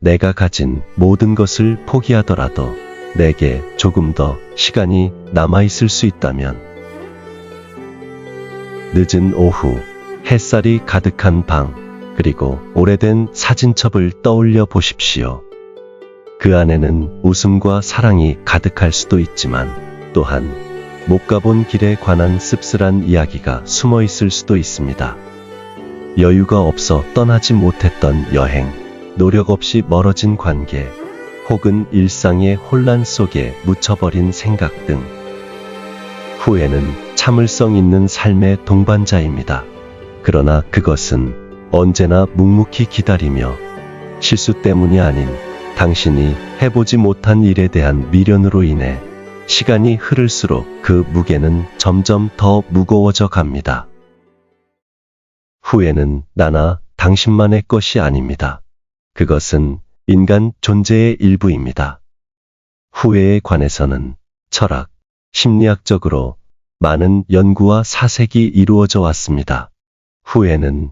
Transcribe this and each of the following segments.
내가 가진 모든 것을 포기하더라도 내게 조금 더 시간이 남아있을 수 있다면. 늦은 오후, 햇살이 가득한 방, 그리고 오래된 사진첩을 떠올려 보십시오. 그 안에는 웃음과 사랑이 가득할 수도 있지만 또한 못 가본 길에 관한 씁쓸한 이야기가 숨어 있을 수도 있습니다. 여유가 없어 떠나지 못했던 여행, 노력 없이 멀어진 관계, 혹은 일상의 혼란 속에 묻혀버린 생각 등. 후회는 참을성 있는 삶의 동반자입니다. 그러나 그것은 언제나 묵묵히 기다리며 실수 때문이 아닌 당신이 해보지 못한 일에 대한 미련으로 인해 시간이 흐를수록 그 무게는 점점 더 무거워져 갑니다. 후회는 나나 당신만의 것이 아닙니다. 그것은 인간 존재의 일부입니다. 후회에 관해서는 철학, 심리학적으로 많은 연구와 사색이 이루어져 왔습니다. 후회는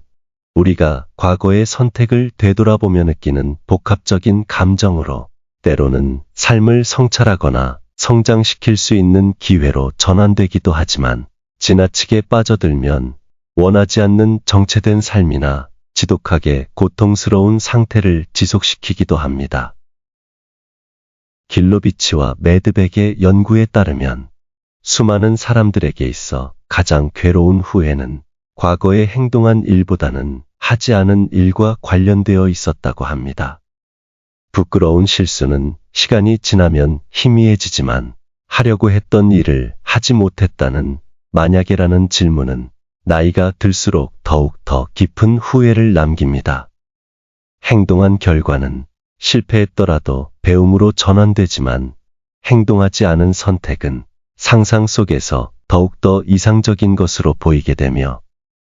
우리가 과거의 선택을 되돌아보며 느끼는 복합적인 감정으로 때로는 삶을 성찰하거나 성장시킬 수 있는 기회로 전환되기도 하지만 지나치게 빠져들면 원하지 않는 정체된 삶이나 지독하게 고통스러운 상태를 지속시키기도 합니다. 길로비치와 매드백의 연구에 따르면 수많은 사람들에게 있어 가장 괴로운 후회는 과거에 행동한 일보다는 하지 않은 일과 관련되어 있었다고 합니다. 부끄러운 실수는 시간이 지나면 희미해지지만 하려고 했던 일을 하지 못했다는 만약에라는 질문은 나이가 들수록 더욱 더 깊은 후회를 남깁니다. 행동한 결과는 실패했더라도 배움으로 전환되지만 행동하지 않은 선택은 상상 속에서 더욱더 이상적인 것으로 보이게 되며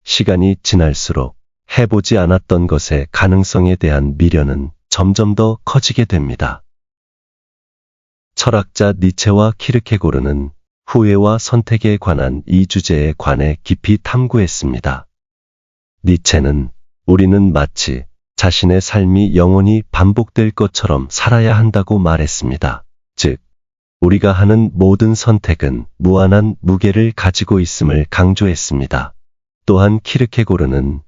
시간이 지날수록 해보지 않았던 것의 가능성에 대한 미련은 점점 더 커지게 됩니다. 철학자 니체와 키르케고르는 후회와 선택에 관한 이 주제에 관해 깊이 탐구했습니다. 니체는 우리는 마치 자신의 삶이 영원히 반복될 것처럼 살아야 한다고 말했습니다. 즉, 우리가 하는 모든 선택은 무한한 무게를 가지고 있음을 강조했습니다. 또한 키르케고르는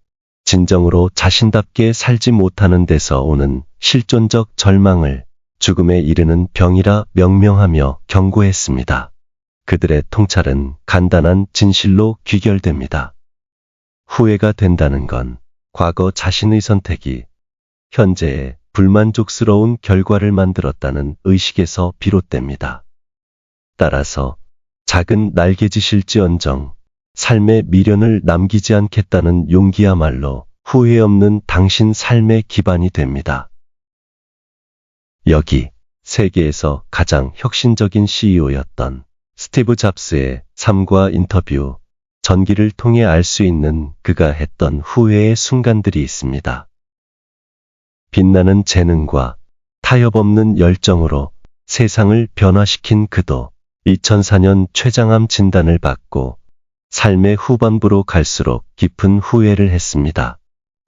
진정으로 자신답게 살지 못하는 데서 오는 실존적 절망을 죽음에 이르는 병이라 명명하며 경고했습니다. 그들의 통찰은 간단한 진실로 귀결됩니다. 후회가 된다는 건 과거 자신의 선택이 현재의 불만족스러운 결과를 만들었다는 의식에서 비롯됩니다. 따라서 작은 날개짓일지언정 삶의 미련을 남기지 않겠다는 용기야말로 후회 없는 당신 삶의 기반이 됩니다. 여기 세계에서 가장 혁신적인 CEO였던 스티브 잡스의 삶과 인터뷰, 전기를 통해 알 수 있는 그가 했던 후회의 순간들이 있습니다. 빛나는 재능과 타협 없는 열정으로 세상을 변화시킨 그도 2004년 췌장암 진단을 받고 삶의 후반부로 갈수록 깊은 후회를 했습니다.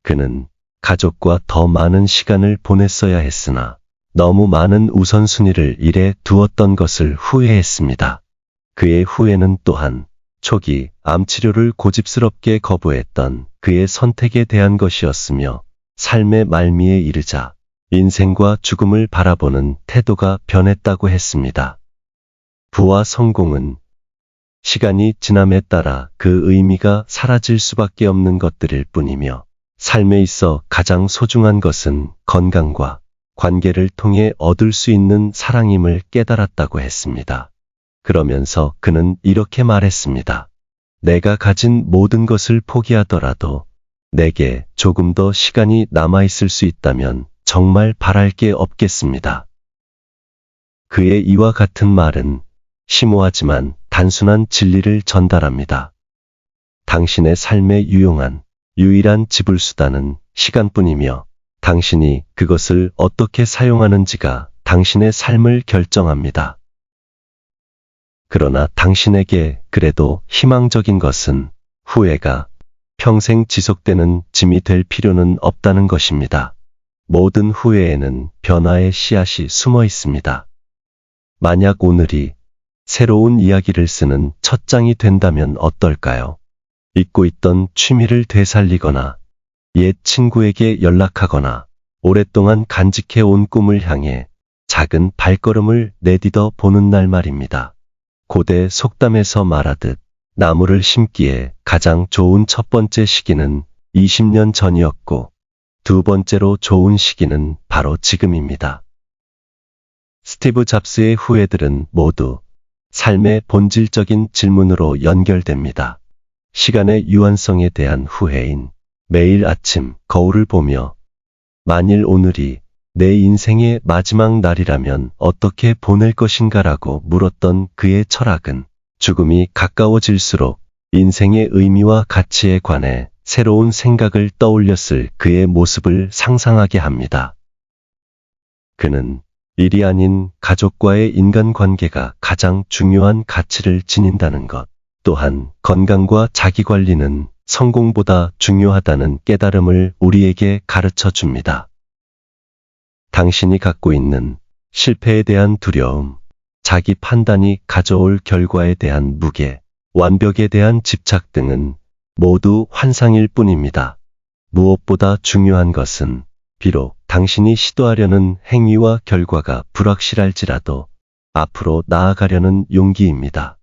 그는 가족과 더 많은 시간을 보냈어야 했으나 너무 많은 우선순위를 일에 두었던 것을 후회했습니다. 그의 후회는 또한 초기 암 치료를 고집스럽게 거부했던 그의 선택에 대한 것이었으며 삶의 말미에 이르자 인생과 죽음을 바라보는 태도가 변했다고 했습니다. 부와 성공은 시간이 지남에 따라 그 의미가 사라질 수밖에 없는 것들일 뿐이며 삶에 있어 가장 소중한 것은 건강과 관계를 통해 얻을 수 있는 사랑임을 깨달았다고 했습니다. 그러면서 그는 이렇게 말했습니다. 내가 가진 모든 것을 포기하더라도 내게 조금 더 시간이 남아있을 수 있다면 정말 바랄 게 없겠습니다. 그의 이와 같은 말은 심오하지만 단순한 진리를 전달합니다. 당신의 삶에 유용한 유일한 지불수단은 시간뿐이며 당신이 그것을 어떻게 사용하는지가 당신의 삶을 결정합니다. 그러나 당신에게 그래도 희망적인 것은 후회가 평생 지속되는 짐이 될 필요는 없다는 것입니다. 모든 후회에는 변화의 씨앗이 숨어 있습니다. 만약 오늘이 새로운 이야기를 쓰는 첫 장이 된다면 어떨까요? 잊고 있던 취미를 되살리거나, 옛 친구에게 연락하거나, 오랫동안 간직해 온 꿈을 향해 작은 발걸음을 내딛어 보는 날 말입니다. 고대 속담에서 말하듯 나무를 심기에 가장 좋은 첫 번째 시기는 20년 전이었고, 두 번째로 좋은 시기는 바로 지금입니다. 스티브 잡스의 후회들은 모두 삶의 본질적인 질문으로 연결됩니다. 시간의 유한성에 대한 후회인 매일 아침 거울을 보며 만일 오늘이 내 인생의 마지막 날이라면 어떻게 보낼 것인가라고 물었던 그의 철학은 죽음이 가까워질수록 인생의 의미와 가치에 관해 새로운 생각을 떠올렸을 그의 모습을 상상하게 합니다. 그는 일이 아닌 가족과의 인간관계가 가장 중요한 가치를 지닌다는 것, 또한 건강과 자기관리는 성공보다 중요하다는 깨달음을 우리에게 가르쳐 줍니다. 당신이 갖고 있는 실패에 대한 두려움, 자기 판단이 가져올 결과에 대한 무게, 완벽에 대한 집착 등은 모두 환상일 뿐입니다. 무엇보다 중요한 것은 비록 당신이 시도하려는 행위와 결과가 불확실할지라도 앞으로 나아가려는 용기입니다.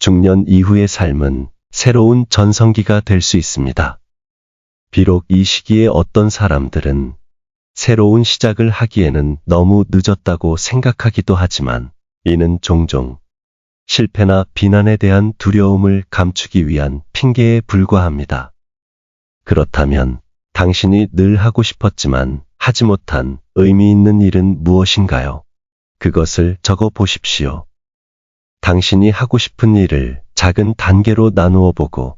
중년 이후의 삶은 새로운 전성기가 될 수 있습니다. 비록 이 시기에 어떤 사람들은 새로운 시작을 하기에는 너무 늦었다고 생각하기도 하지만 이는 종종 실패나 비난에 대한 두려움을 감추기 위한 핑계에 불과합니다. 그렇다면 당신이 늘 하고 싶었지만 하지 못한 의미 있는 일은 무엇인가요? 그것을 적어 보십시오. 당신이 하고 싶은 일을 작은 단계로 나누어 보고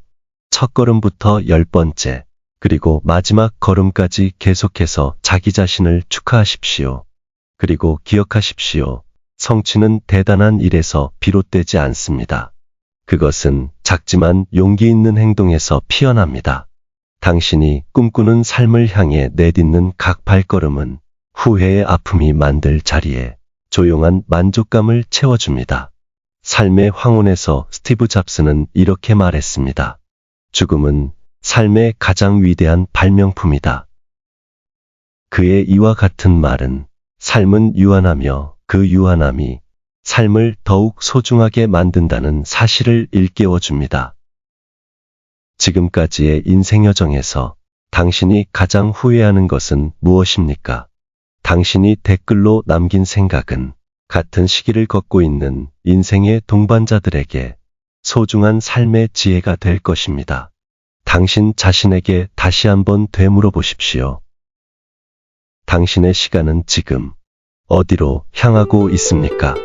첫걸음부터 10번째, 그리고 마지막 걸음까지 계속해서 자기 자신을 축하하십시오. 그리고 기억하십시오. 성취는 대단한 일에서 비롯되지 않습니다. 그것은 작지만 용기 있는 행동에서 피어납니다. 당신이 꿈꾸는 삶을 향해 내딛는 각 발걸음은 후회의 아픔이 만들 자리에 조용한 만족감을 채워줍니다. 삶의 황혼에서 스티브 잡스는 이렇게 말했습니다. 죽음은 삶의 가장 위대한 발명품이다. 그의 이와 같은 말은 삶은 유한하며 그 유한함이 삶을 더욱 소중하게 만든다는 사실을 일깨워줍니다. 지금까지의 인생 여정에서 당신이 가장 후회하는 것은 무엇입니까? 당신이 댓글로 남긴 생각은 같은 시기를 걷고 있는 인생의 동반자들에게 소중한 삶의 지혜가 될 것입니다. 당신 자신에게 다시 한번 되물어 보십시오. 당신의 시간은 지금 어디로 향하고 있습니까?